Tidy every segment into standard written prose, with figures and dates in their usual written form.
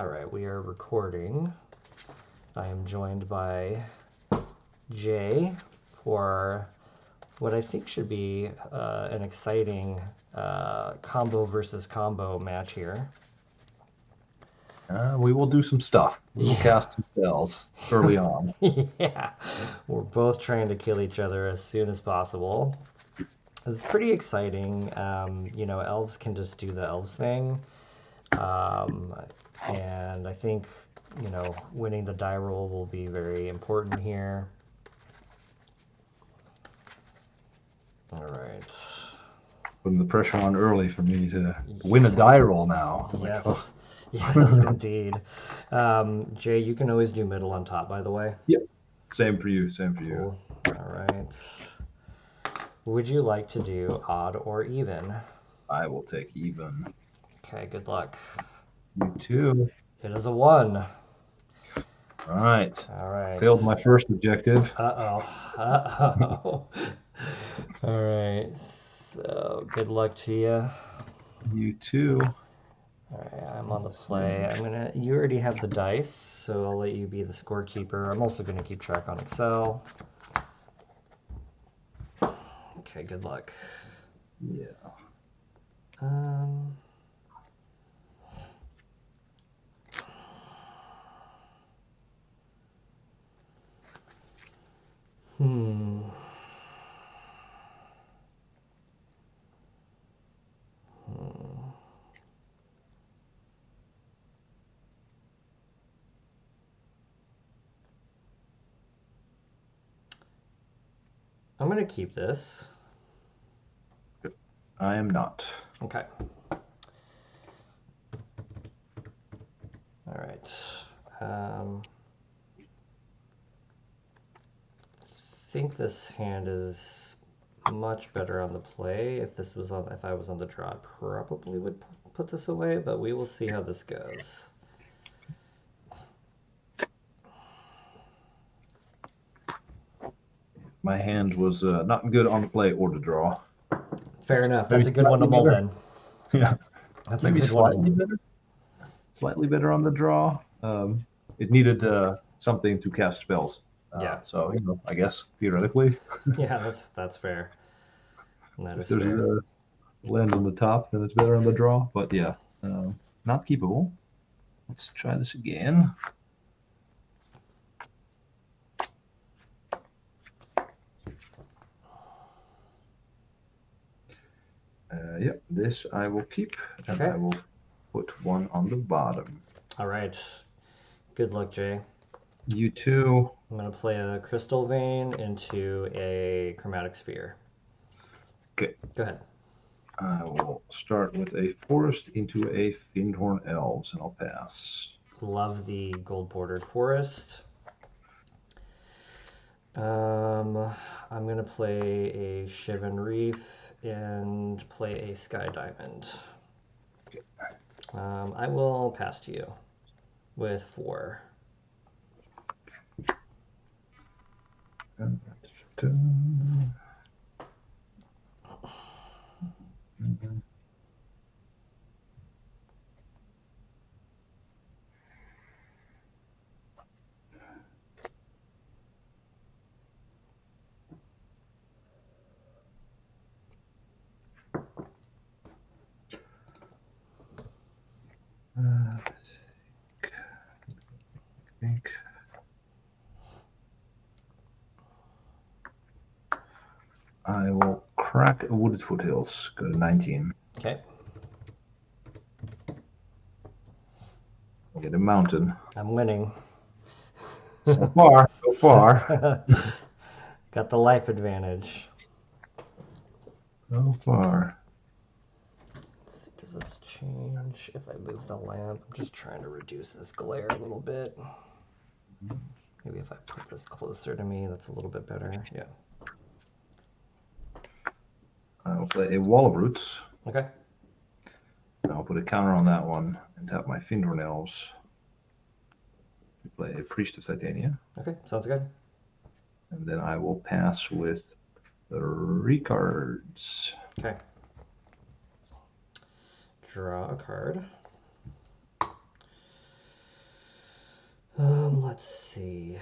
All right, we are recording. I am joined by Jay for what I think should be an exciting combo versus combo match here. We will do some stuff. We will cast some spells early on. Yeah, we're both trying to kill each other as soon as possible. It's pretty exciting. You know, elves can just do the elves thing. And I think, you know, winning the die roll will be very important here. All right. Putting the pressure on early for me to win a die roll now. Yes. Like, oh. Yes, indeed. Jay, you can always do middle on top, by the way. Yep. Same for you. Same for you. All right. Would you like to do odd or even? I will take even. Okay, good luck. You too. It is a 1. All right. All right. Failed my first objective. Uh-oh. Uh-oh. All right. So, good luck to you. You too. All right, I'm on the play. You already have the dice, so I'll let you be the scorekeeper. I'm also gonna keep track on Excel. Okay, good luck. Yeah. I'm gonna keep this. Good. I am not. Okay. All right. I think this hand is much better on the play. If I was on the draw, I probably would put this away, but we will see how this goes. My hand was not good on the play or the draw. Fair enough. That's a good one to mull then. Yeah. That's maybe a good slightly one. better. Slightly better on the draw. It needed something to cast spells. Yeah. So, you know, I guess theoretically. Yeah, that's fair. That If is there's fair. a land on the top, then it's better on the draw. But yeah, not keepable. Let's try this again. Yep, this I will keep, and Okay. I will put 1 on the bottom. All right. Good luck, Jay. You too. I'm going to play a Crystal Vein into a Chromatic Sphere. Okay. Go ahead. I will start with a forest into a Fyndhorn Elves, and I'll pass. Love the gold-bordered forest. I'm going to play a Shivan Reef and play a Sky Diamond. Okay. I will pass to you with 4. I think I will crack a Wooded Foothills. Go to 19. Okay. I'll get a mountain. I'm winning. So far, so far. Got the life advantage. So far. Let's see, does this change if I move the lamp? I'm just trying to reduce this glare a little bit. Maybe if I put this closer to me, that's a little bit better. Yeah. I will play a Wall of Roots. Okay. I'll put a counter on that one and tap my Fyndhorn Elves. Play a Priest of Titania. Okay, sounds good. And then I will pass with 3 cards. Okay. Draw a card. Let's see.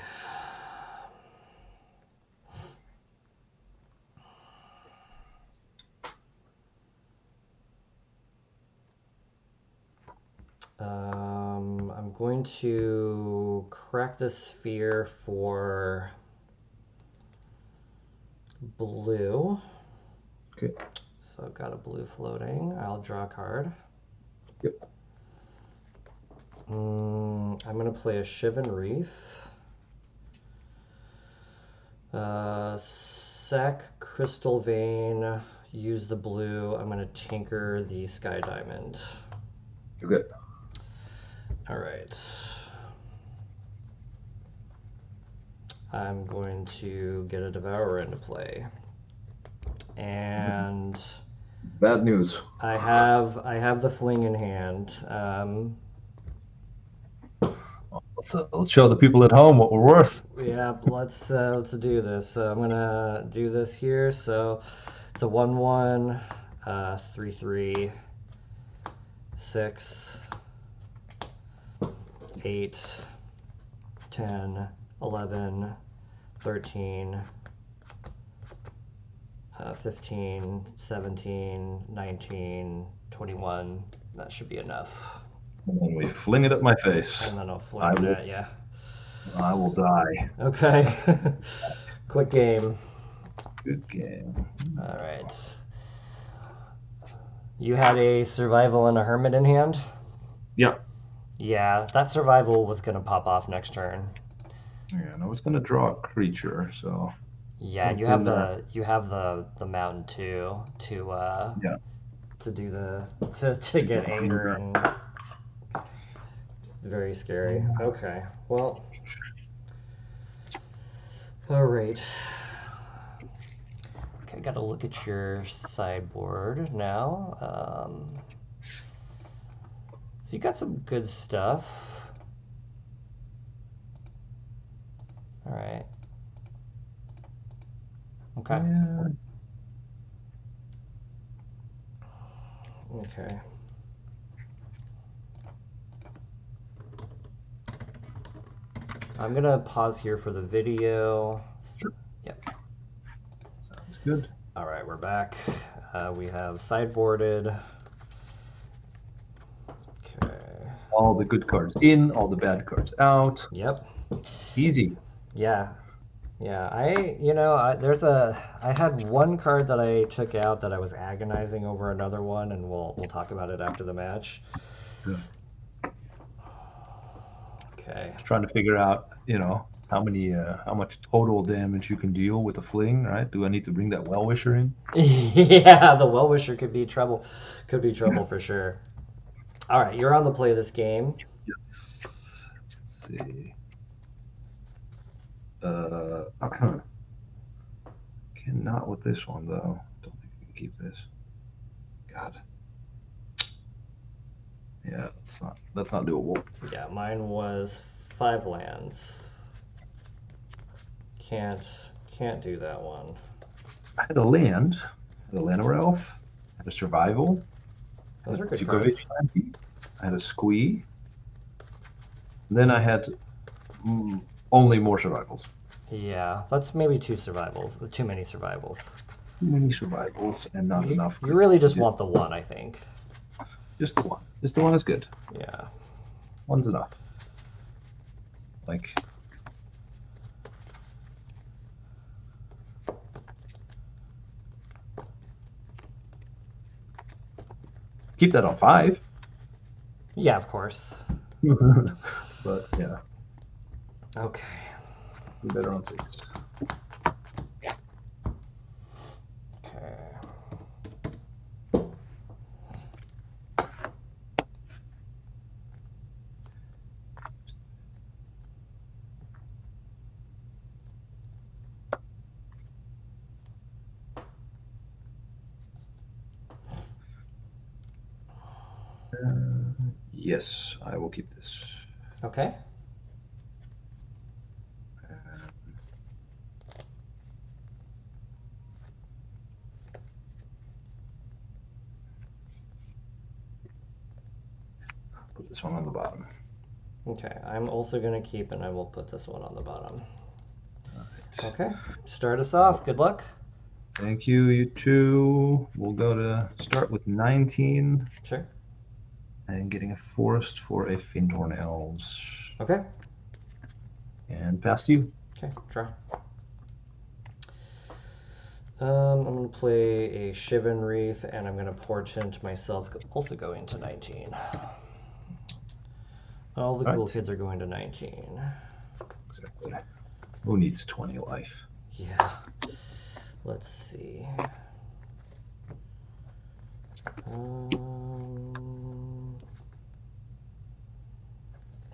I'm going to crack the sphere for blue. Okay. So I've got a blue floating. I'll draw a card. Yep. I'm going to play a Shivan Reef. Sack Crystal Vein. Use the blue. I'm going to tinker the Sky Diamond. Okay. All right. I'm going to get a Devourer into play. And bad news. I have the Fling in hand. Let's show the people at home what we're worth. Yeah, let's do this. So I'm gonna do this here. So it's a 1/1, 3/3, 6, 8, 10, 11, 13, 15, 17, 19, 21. That should be enough. And then we fling it at my face. And then I'll fling it at you. I will die. Okay. Quick game. Good game. All right. You had a survival and a hermit in hand? Yeah. Yeah, that survival was going to pop off next turn. Yeah, and I was going to draw a creature, so... Yeah, and you have the mountain too to do to get anger and very scary. Okay. Well, all right. Okay, got to look at your sideboard now. So you got some good stuff. All right. Okay. Yeah. Okay. I'm gonna pause here for the video. Sure. Yep. Sounds good. All right, we're back. We have sideboarded. Okay. All the good cards in, all the bad cards out. Yep. Easy. Yeah. Yeah. I had one card that I took out that I was agonizing over another one, and we'll talk about it after the match. Good. Okay. Just trying to figure out, how much total damage you can deal with a fling, right? Do I need to bring that Well-Wisher in? Yeah, the Well-Wisher could be trouble. Could be trouble for sure. All right, you're on the play of this game. Yes. Let's see. Cannot with this one though. Don't think we can keep this. God. Yeah, that's not doable. Yeah, mine was 5 lands. Can't do that one. I had a land, I had a Llanowar Elf, I had a survival, Those are good Nantuko cards. Vigilante, I had a squee. Then I had only more survivals. Yeah, that's maybe 2 survivals. Too many survivals. Too many survivals and not enough. You really just want the one, I think. Just the one. Just the one is good. Yeah. One's enough. Like. Keep that on 5. Yeah, of course. But yeah. Okay. Be better on 6. Okay. Yes, I will keep this. Okay. Put this one on the bottom. Okay, I'm also going to keep, and I will put this one on the bottom. Right. Okay, start us off. Good luck. Thank you, you two. We'll go to start with 19. Sure. And getting a forest for a Fyndhorn Elves. Okay. And pass to you. Okay, draw. I'm going to play a Shivan Reef, and I'm going to Portent myself, also going to 19. All the cool kids are going to 19. Exactly. Who needs 20 life? Yeah. Let's see.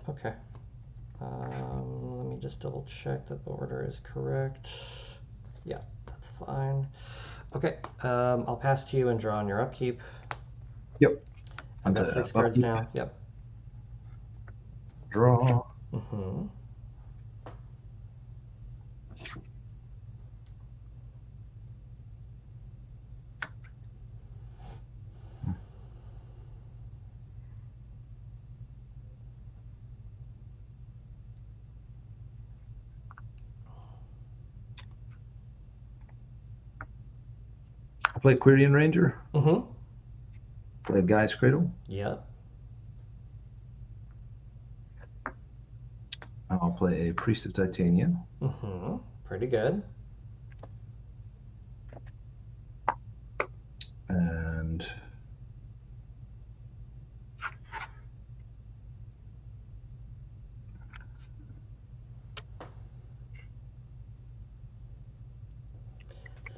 Okay. Let me just double check that the order is correct. Yeah, that's fine. Okay, I'll pass to you and draw on your upkeep. Yep. I've got 6 cards now. Yep. Draw. Mm-hmm. I'll play Quirion Ranger. Mm-hmm. Play Gaea's Cradle. Yep. I'll play a Priest of Titania. Mm-hmm. Pretty good. And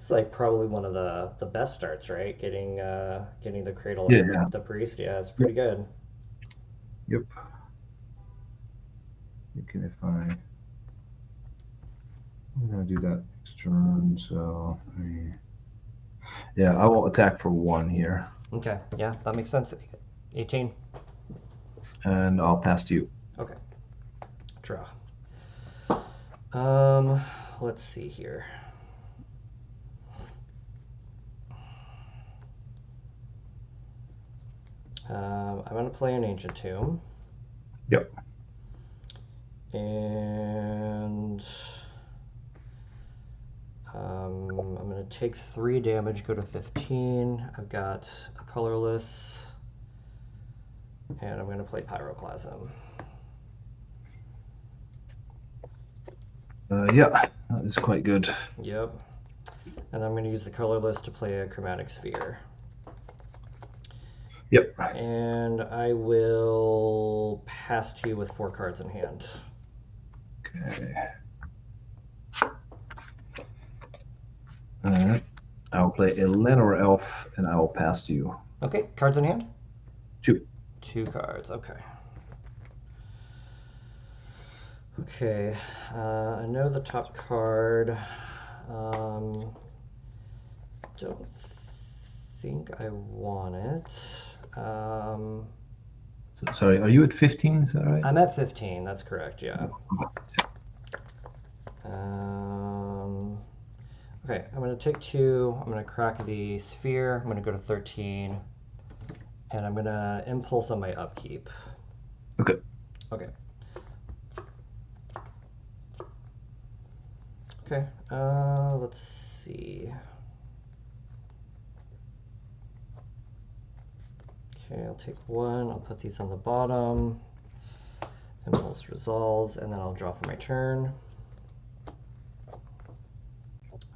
It's like probably one of the best starts, right? Getting the Cradle yeah. the Priest. Yeah, it's pretty good. Yep. Thinking if I'm gonna do that next turn, so yeah, I will attack for 1 here. Okay, yeah, that makes sense. 18. And I'll pass to you. Okay. Draw. Let's see here. I'm going to play an Ancient Tomb. Yep. And I'm going to take 3 damage, go to 15. I've got a colorless, and I'm going to play Pyroclasm. Yeah, that is quite good. Yep. And I'm going to use the colorless to play a Chromatic Sphere. Yep. And I will pass to you with 4 cards in hand. Okay. I'll play a Llanowar Elf, and I will pass to you. Okay, cards in hand? 2. 2 cards, okay. Okay, I know the top card. Don't think I want it. So, sorry, are you at 15? Is that right? I'm at 15. That's correct. Yeah. Okay, I'm going to take 2. I'm going to crack the sphere. I'm going to go to 13, and I'm going to impulse on my upkeep. Okay. Okay. Okay. Let's see. Okay, I'll take 1. I'll put these on the bottom. Impulse resolves, and then I'll draw for my turn.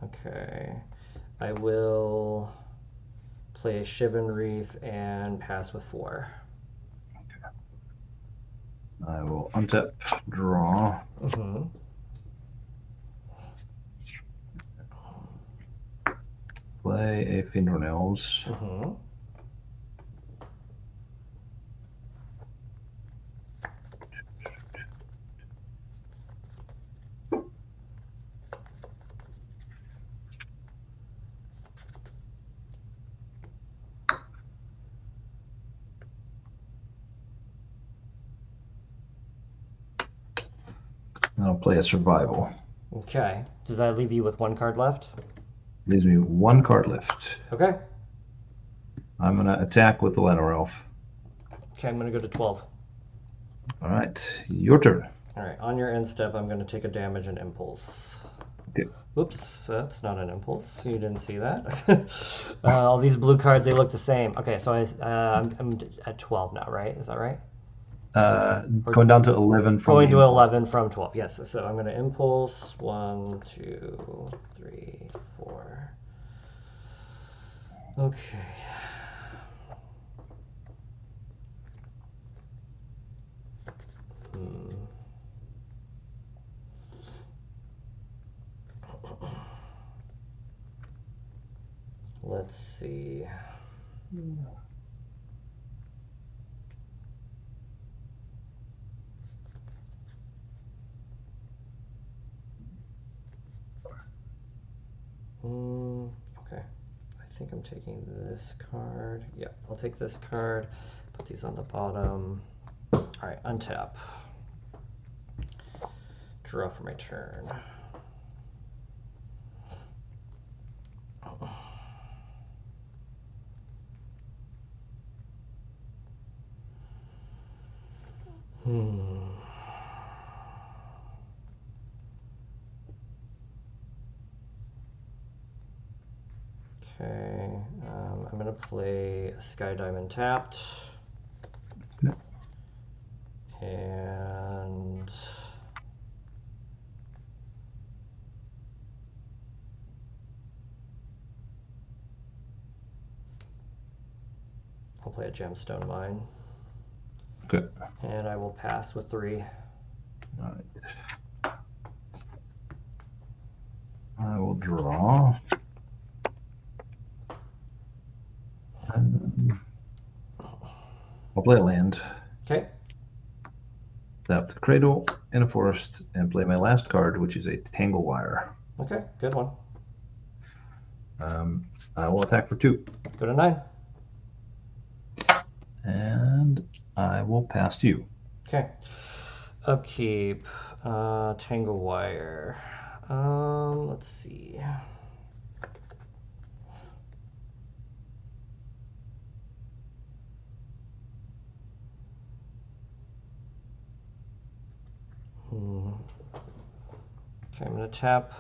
Okay, I will play a Shivan Reef and pass with 4. Okay. I will untap, draw. Mm-hmm. Play a Fyndhorn Elves. Mm-hmm. And I'll play a Survival. Okay, does that leave you with 1 card left? Leaves me 1 card left. Okay. I'm going to attack with the Llanowar Elf. Okay, I'm going to go to 12. All right. right, your turn. All right, on your end step, I'm going to take a damage and impulse. Okay. Oops, that's not an impulse. You didn't see that. All these blue cards, they look the same. Okay, so I'm at 12 now, right? Is that right? Going down to 11 from Going the to impulse. 11 from 12. Yes. So I'm going to impulse 1, 2, 3, 4. Okay. Let's see. Okay. I think I'm taking this card. Yeah, I'll take this card. Put these on the bottom. All right, untap. Draw for my turn. Okay, I'm going to play Sky Diamond tapped. Okay. And I'll play a Gemstone Mine. Okay. And I will pass with 3. All right. I will draw. I'll play a land. Okay. Tap the Cradle in a forest and play my last card, which is a Tangle Wire. Okay, good one. I will attack for 2. Go to 9. And I will pass to you. Okay. Upkeep. Tangle Wire. Let's see. Okay, I'm going to tap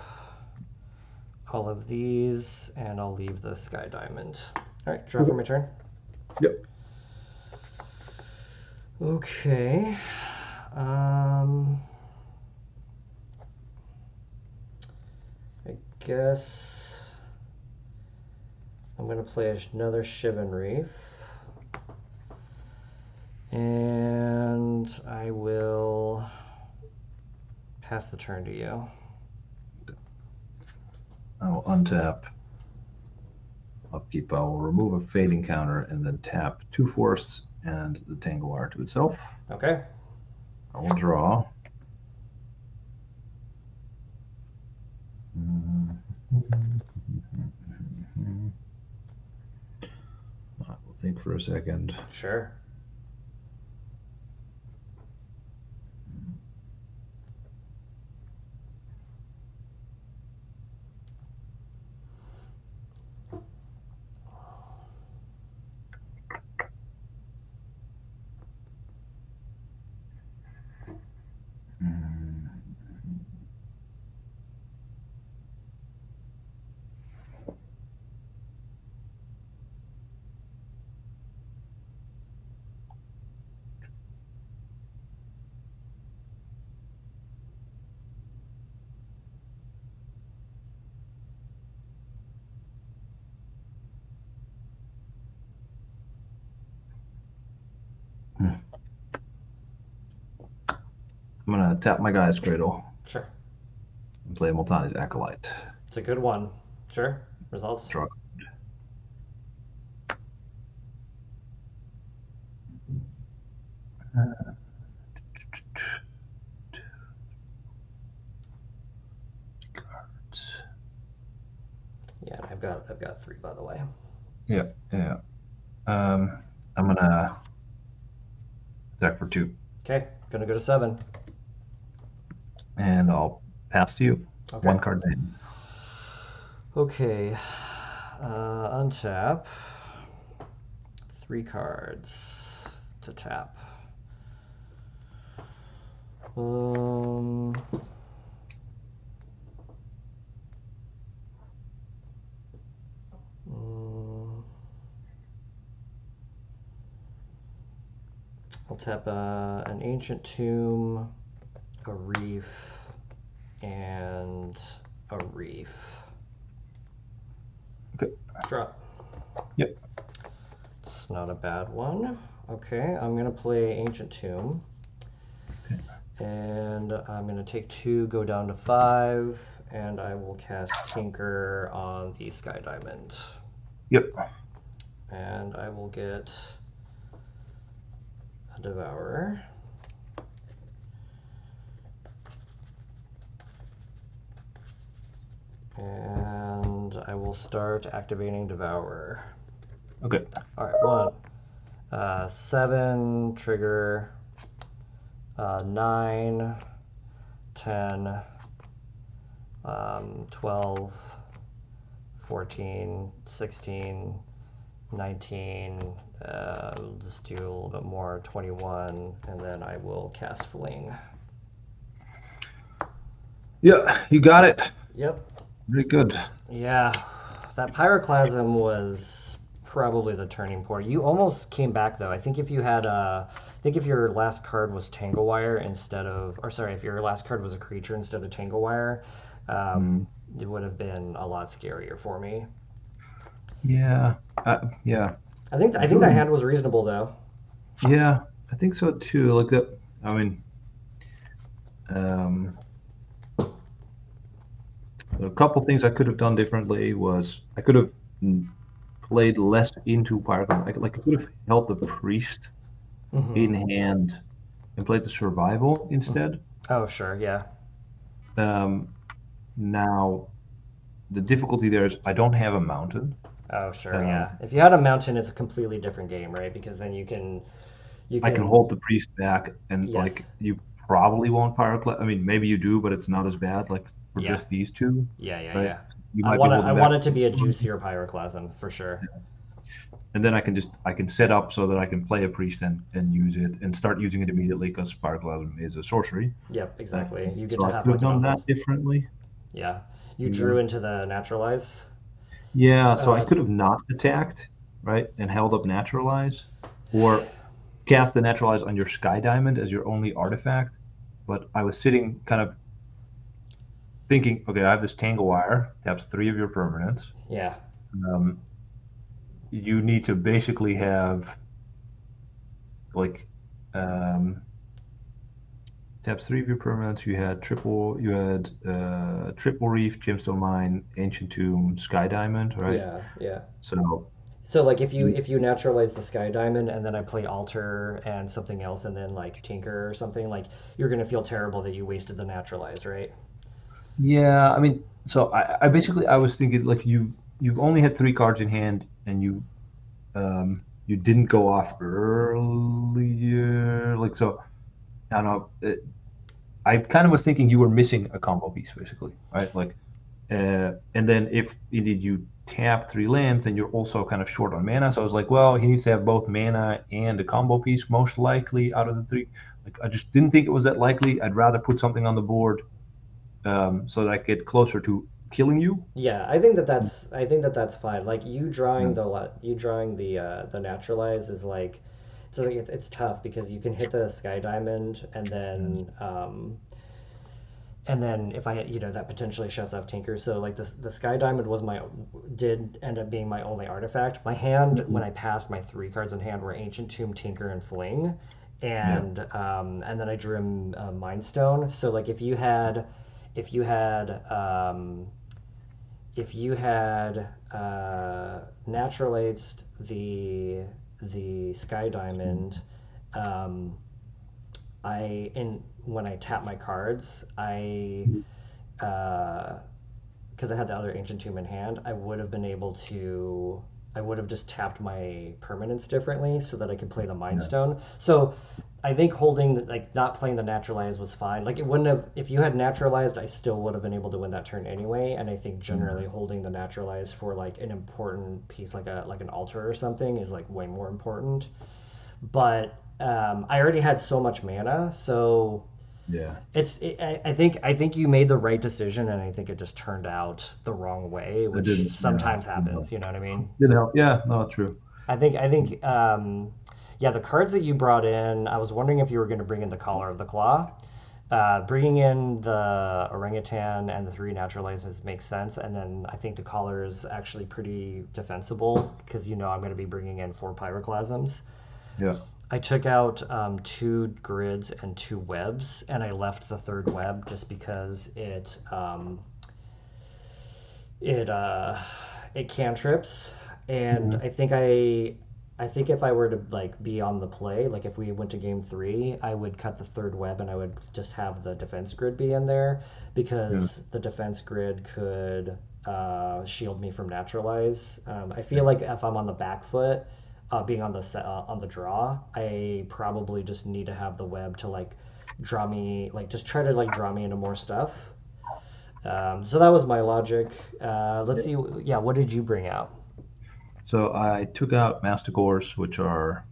all of these, and I'll leave the Sky Diamond. All right, draw for my turn. Yep. Okay. I guess I'm going to play another Shivan Reef. And I will pass the turn to you. I will untap. Upkeep. I will remove a fading counter and then tap 2 forests and the Tangle Wire to itself. Okay. I will draw. I will think for a second. Sure. I'm going to tap my guy's Cradle. Sure. And play Multani's Acolyte. It's a good one. Sure. Resolves. Draw. Cards. Yeah, I've got 3, by the way. Yeah. I'm gonna attack for 2. Okay, gonna go to 7. And I'll pass to you. Okay. 1 card in. Okay. Untap. 3 cards to tap. Um, mm, I'll tap an Ancient Tomb, a Reef, and a Reef. Okay. Drop. Yep. It's not a bad one. Okay, I'm going to play Ancient Tomb. Okay. And I'm going to take 2, go down to 5, and I will cast Tinker on the Sky Diamond. Yep. And I will get a Devourer. And I will start activating Devourer. Okay. Alright, 1. 7, trigger. 9, 10, 12, 14, 16, 19, we'll just do a little bit more, 21, and then I will cast Fling. Yeah, you got it. Yep. Very good. Yeah, that Pyroclasm was probably the turning point. You almost came back though. I think if you had if your last card was Tangle Wire instead of, or sorry, if your last card was a creature instead of Tangle Wire, it would have been a lot scarier for me. Yeah. Yeah. I think that hand was reasonable though. Yeah, I think so too. Like that. I mean, a couple things I could have done differently was I could have played less into Pyroclasm. I could have held the Priest in hand and played the Survival instead. Oh sure, yeah. Now, the difficulty there is I don't have a mountain. Oh sure, yeah. If you had a mountain, it's a completely different game, right? Because then you can I can hold the Priest back, and Yes. like you probably won't Pyroclasm. I mean, maybe you do, but it's not as bad. Like for Yeah. just these two. Yeah. Right? You I might be want holding back. it to be a juicier Pyroclasm for sure. And then I can set up so that I can play a Priest and use it and start using it immediately because Pyroclasm is a sorcery. Yep, exactly. You get So to I have could have like done that differently. Yeah. You drew into the Naturalize. Yeah, so Oh, I that's- could have not attacked, right, and held up Naturalize, or cast the Naturalize on your Sky Diamond as your only artifact. But I was sitting kind of thinking, okay, I have this Tangle Wire, taps 3 of your permanents. Yeah. You need to basically have like taps 3 of your permanents. You had triple Reef, Gemstone Mine, Ancient Tomb, Sky Diamond, right? Yeah. So like if you naturalize the Sky Diamond and then I play Altar and something else and then like Tinker or something, like you're gonna feel terrible that you wasted the naturalize, right? yeah, I mean, so I basically I was thinking like you've only had 3 cards in hand and you didn't go off earlier, like so. I don't know. I kind of was thinking you were missing a combo piece, basically, right? Like, and then if indeed you tap 3 lands, then you're also kind of short on mana. So I was like, well, he needs to have both mana and a combo piece, most likely out of the 3. Like, I just didn't think it was that likely. I'd rather put something on the board so that I get closer to killing you. Yeah, I think that's fine. Like you drawing the naturalize is like it's tough because you can hit the Sky Diamond and then if I that potentially shuts off Tinker. So like the Sky Diamond did end up being my only artifact. My hand when I passed my 3 cards in hand were Ancient Tomb, Tinker, and Fling, and then I drew a Mind Stone. So like if you had naturalized the Sky Diamond, when I tap my cards, because I had the other Ancient Tomb in hand, I would have just tapped my permanents differently so that I could play the Mind Stone. So I think not playing the naturalized was fine. Like it wouldn't have, if you had naturalized, I still would have been able to win that turn anyway. And I think generally holding the naturalized for like an important piece, like an altar or something, is like way more important. But I already had so much mana, so Yeah, I think you made the right decision, and I think it just turned out the wrong way, it which didn't. Yeah, sometimes happens. You know what I mean? didn't help. Yeah, no, true. Yeah, the cards that you brought in, I was wondering if you were going to bring in the Collar of the Claw. Bringing in the orangutan and the three naturalizers makes sense, and then I think the collar is actually pretty defensible because I'm going to be bringing in four pyroclasms. Yeah, I took out two grids and two webs, and I left the third web just because it cantrips, and Mhm. I think if I were to like be on the play, like if we went to game three, I would cut the third web and I would just have the defense grid be in there Yeah, because the defense grid could shield me from naturalize. I yeah, feel like if I'm on the back foot, being on the draw, I probably just need to have the web to like draw me, like just try to like draw me into more stuff. So that was my logic. Let's yeah. see. Yeah, what did you bring out? So I took out Masticores, which are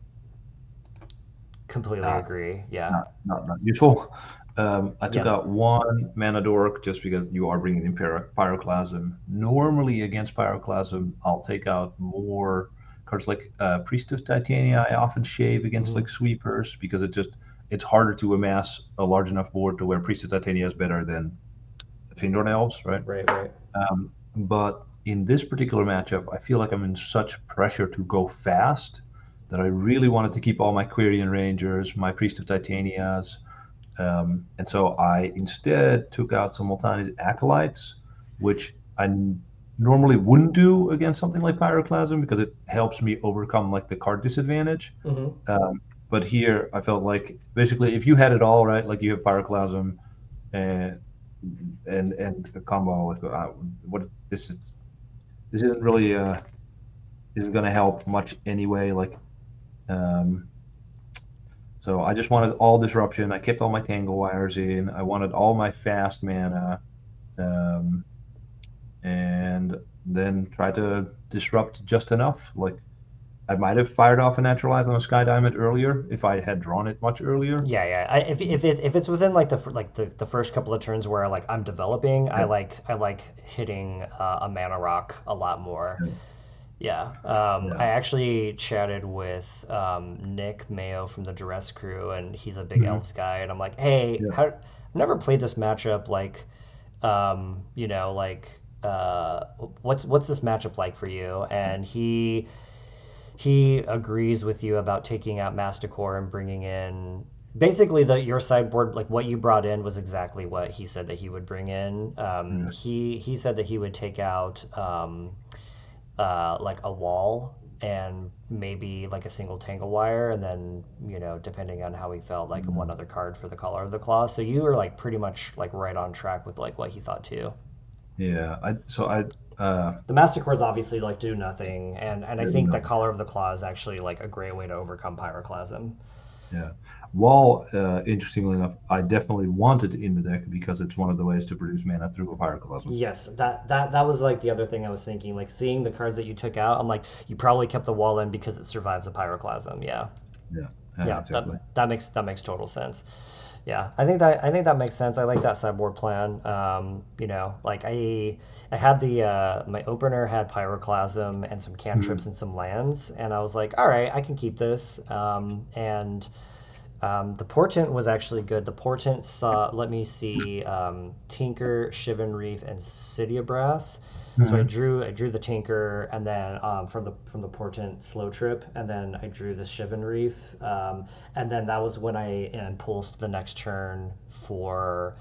Completely not agree. Yeah. not useful. I took Yeah. out one mana dork just because you are bringing in Pyroclasm. Normally against Pyroclasm, I'll take out more cards like Priest of Titania. I often shave against Hmm. like sweepers because it's harder to amass a large enough board to where Priest of Titania is better than Fyndhorn Elves, right? Right. Right. But in this particular matchup, I feel like I'm in such pressure to go fast that I really wanted to keep all my Quirion Rangers, my Priest of Titanias, and so I instead took out some Multani's Acolytes, which normally wouldn't do against something like Pyroclasm because it helps me overcome like the card disadvantage. Hmm. Um, but here I felt like basically if you had it all right, like you have Pyroclasm and and a combo with what this isn't really isn't going to help much anyway. Like um, so I just wanted all disruption. I kept all my Tangle Wires in. I wanted all my fast mana. Um, and then try to disrupt just enough. Like I might have fired off a naturalize on a Sky Diamond earlier if I had drawn it much earlier. Yeah. Yeah. If it's within like the first couple of turns where like I'm developing, Yeah, I like hitting a mana rock a lot more. yeah, Yeah. yeah. I actually chatted with Nick Mayo from the Duress crew, and he's a big Mhm. elves guy. And I'm like, hey, Yeah. I've never played this matchup. Like, like, what's this matchup like for you? And he agrees with you about taking out Masticore and bringing in basically your sideboard. Like what you brought in was exactly what he said that he would bring in. Yeah. He said that he would take out like a wall and maybe like a single Tangle Wire, and then depending on how he felt, like one Mhm. other card for the Collar of the Claw. So you were like pretty much like right on track with like what he thought too. Yeah. I The Mastercores obviously like do nothing, and I yeah, think the no. Collar of the Claw is actually like a great way to overcome Pyroclasm. Yeah. Wall, interestingly enough, I definitely wanted in the deck because it's one of the ways to produce mana through a Pyroclasm. Yes, that was like the other thing I was thinking. Like seeing the cards that you took out, I'm like, you probably kept the wall in because it survives a Pyroclasm. Yeah, Yeah. yeah, that Exactly. that makes that makes total sense. Yeah, I think that makes sense. I like that sideboard plan. Like I had my opener had Pyroclasm and some cantrips Mhm. and some lands, and I was like, all right, I can keep this. And the Portent was actually good. The Portent saw, let me see, Tinker, Shivan Reef, and City of Brass. So I Mhm. drew I drew the Tinker, and then from the Portent Slow Trip, and then I drew the Shivan Reef, and then that was when I impulsed the next turn for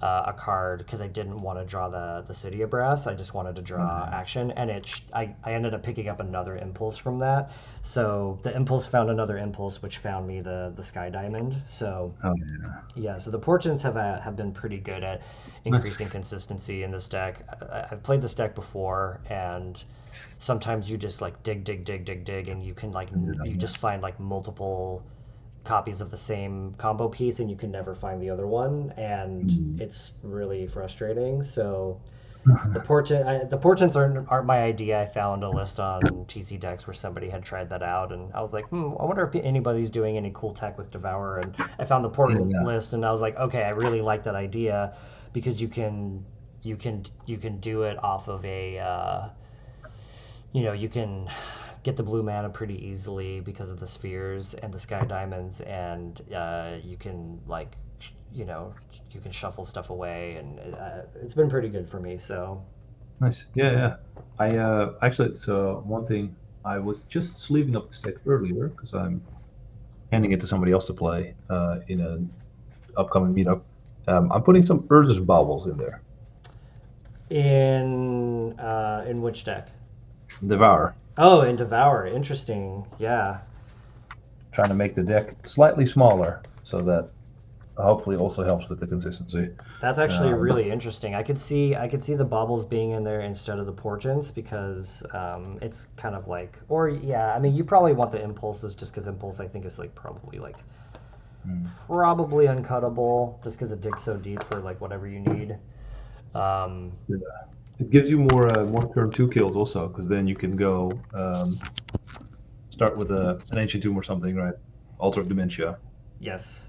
a card because I didn't want to draw the City of Brass. I just wanted to Oh, draw yeah. action, and I ended up picking up another impulse from that. So the impulse found another impulse, which found me the Sky Diamond. So Oh, yeah. yeah, so the Portents have been pretty good at increasing consistency in this deck. I've played this deck before, and sometimes you just like dig, dig, dig, dig, dig, and you can like you Yeah. just find like multiple copies of the same combo piece, and you can never find the other one, and Mhm. it's really frustrating. So The portents aren't my idea. I found a list on TC Decks where somebody had tried that out, and I was like, I wonder if anybody's doing any cool tech with Devourer. And I found the Yeah, portent yeah. list, and I was like, okay, I really like that idea because you can do it off of a you can get the blue mana pretty easily because of the spheres and the sky diamonds, and you can like you know you can shuffle stuff away, and it's been pretty good for me. So Nice. Yeah, yeah. I actually, so one thing, I was just sleeving up the deck earlier because I'm handing it to somebody else to play in an upcoming meetup. I'm putting some Urza's Baubles in there. in which deck? Devour. Oh, in Devour. Interesting. Yeah. Trying to make the deck slightly smaller so that hopefully also helps with the consistency. That's actually Um, really interesting. I could see the baubles being in there instead of the portents because it's kind of like, or yeah, I mean, you probably want the impulses just because impulse I think is like probably uncuttable just because it digs so deep for like whatever you need. Um, yeah. It gives you more turn two kills also because then you can go start with an Ancient Tomb or something, right? Altar of Dementia. yes.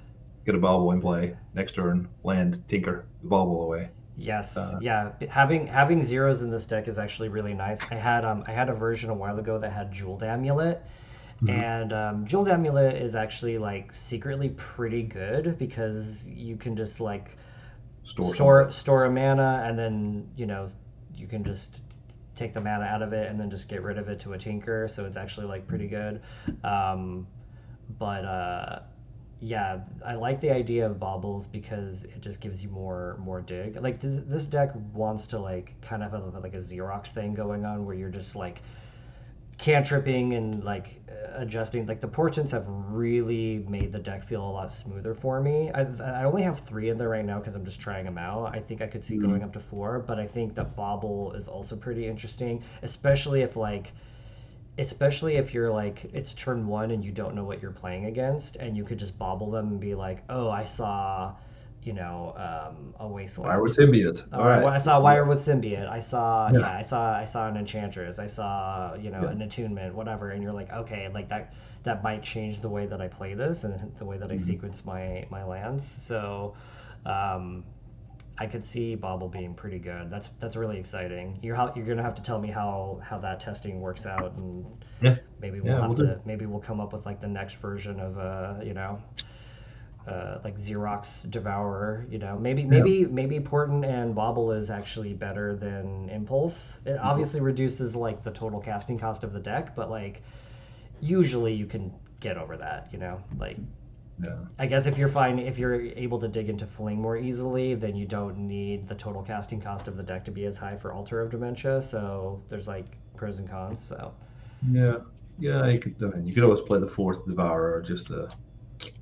Get a Bauble in play. Next turn, land, tinker, Bauble away. Yes, Uh, yeah. Having zeros in this deck is actually really nice. I had a version a while ago that had Jeweled Amulet, mhm. and Jeweled Amulet is actually like secretly pretty good because you can just like Store something. store a mana, and then you can just take the mana out of it and then just get rid of it to a tinker. So it's actually like pretty good. Um, but yeah, I like the idea of baubles because it just gives you more dig. Like this deck wants to like kind of have like a Xerox thing going on where you're just like cantripping and like adjusting. Like the portents have really made the deck feel a lot smoother for me. I only have three in there right now because I'm just trying them out. I think I could see going Mhm. up to four, but I think that bauble is also pretty interesting, especially if you're like it's turn one and you don't know what you're playing against, and you could just bobble them and be like, oh, I saw a Wirewood wasteland, Symbiote. All or right. I saw Wirewood Symbiote. I saw, Yeah. I saw an Enchantress. I saw, Yeah. an attunement, whatever. And you're like, okay, like that might change the way that I play this and the way that I Mhm. sequence my lands. So, um, I could see Bobble being pretty good. That's really exciting. You're gonna have to tell me how that testing works out, and Yeah. maybe Yeah. We'll do. maybe we'll come up with like the next version of like Xerox Devourer. Yeah. Maybe Portent and Bobble is actually better than Impulse. It obviously reduces like the total casting cost of the deck, but like usually you can get over that. Like Yeah. I guess if you're able to dig into Fling more easily, then you don't need the total casting cost of the deck to be as high for Altar of Dementia. So there's like pros and cons. So Yeah. Yeah. You could always play the fourth Devourer just to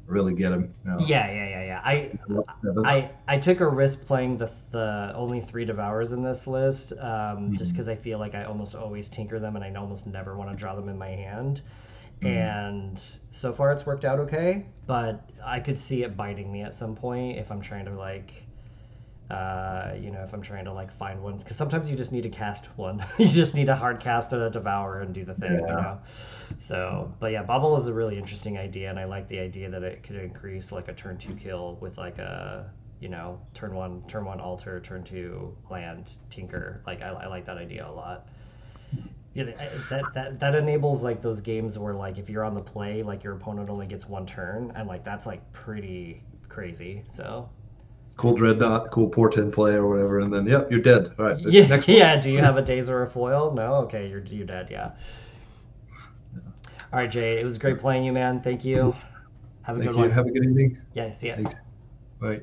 really get him. yeah. Yeah, I took a risk playing the only three Devours in this list, just Mhm. because I feel like I almost always tinker them and I almost never want to draw them in my hand. Mhm. And so far it's worked out okay, but I could see it biting me at some point if I'm trying to like if I'm trying to like find ones, because sometimes you just need to cast one. You just need to hard cast a Devour and do the thing. Yeah. So, but yeah, Bobble is a really interesting idea, and I like the idea that it could increase like a turn two kill with like a turn one altar, turn two land tinker. Like I like that idea a lot. Yeah, that enables like those games where like if you're on the play, like your opponent only gets one turn, and like that's like pretty crazy. So Cool Dreadnought, cool Portent play or whatever, and then yep, you're dead. All right. yeah, Next one. yeah. Do you have a daze or a foil? No. Okay, you're dead. Yeah. All right, Jay. It was great playing you, man. Thank you. Have a Thank good you. one. Have a good evening. Yeah. See ya. Thanks. Bye.